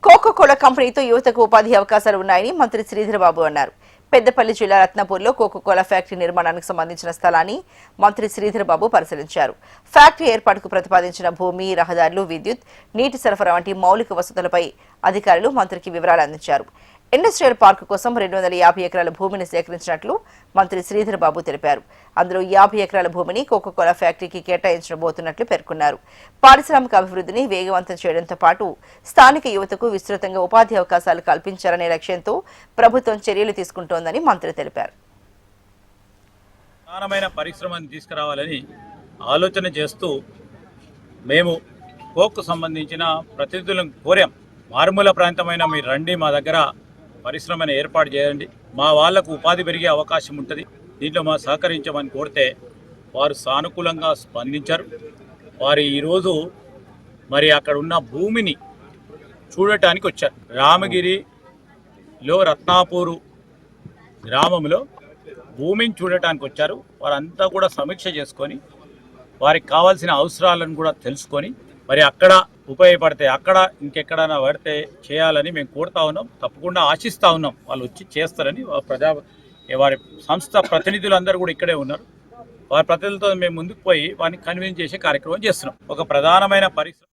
Coca Cola కంపెనీతో యువతకు ఉపాధి అవకాశాలు ఉన్నాయని మంత్రి శ్రీధర్ బాబు అన్నారు. పెద్దపల్లి జిల్లా రత్నపూర్లో కోకోకోలా ఫ్యాక్టరీ నిర్మాణానికి సంబంధించిన స్థలాన్ని మంత్రి శ్రీధర్ బాబు పరిశీలించారు. ఫ్యాక్టరీ ఏర్పాటుకు ప్రతిపాదించిన భూమి, రహదారులు, విద్యుత్, నీటి సరఫరా వంటి మౌలిక వసతులపై అధికారులు మంత్రికి వివరాలు అందించారు. ఇండస్ట్రియల్ పార్క్ కోసం 250 ఎకరాల భూమిని సేకరించినట్లు మంత్రి శ్రీధర్ బాబు తెలిపారు. అందులో 50 ఎకరాల భూమిని కోకోకోలా ఫ్యాక్టరీకి కేటాయించబోతున్నట్లు పేర్కొన్నారు. పారిశ్రామిక అభివృద్ధిని వేగవంతం చేయడంతో పాటు స్థానిక యువతకు విస్తృతంగా ఉపాధి అవకాశాలు కల్పించాలనే లక్ష్యంతో ప్రభుత్వం చర్యలు తీసుకుంటోందని మంత్రి తెలిపారు. ప్రధానమైన పరిశ్రమను తీసుకురావాలని ఆలోచన చేస్తూ మేము కోక్కు సంబంధించిన ప్రతినిధులను కోరాం. మారుమూల ప్రాంతమైన మీరు రండి, మా దగ్గర పరిశ్రమను ఏర్పాటు చేయండి, మా వాళ్లకు ఉపాధి పెరిగే అవకాశం ఉంటుంది, దీంట్లో మా సహకరించమని కోరితే వారు సానుకూలంగా స్పందించారు. వారు ఈరోజు మరి అక్కడ ఉన్న భూమిని చూడటానికి వచ్చారు. రామగిరిలో రత్నాపూరు గ్రామంలో భూమిని చూడటానికి వచ్చారు. వారంతా కూడా సమీక్ష చేసుకొని వారికి కావాల్సిన అవసరాలను కూడా తెలుసుకొని మరి అక్కడ ఉపయోగపడితే అక్కడ ఇంకెక్కడైనా పడితే చేయాలని మేము కోరుతా ఉన్నాం. తప్పకుండా ఆశిస్తూ ఉన్నాం వాళ్ళు వచ్చి చేస్తారని. వారి సంస్థ ప్రతినిధులందరూ కూడా ఇక్కడే ఉన్నారు. వారి ప్రతినిధులతో మేము ముందుకు పోయి వారిని కన్విన్స్ చేసే కార్యక్రమం చేస్తున్నాం. ఒక ప్రధానమైన పరిశ్రమ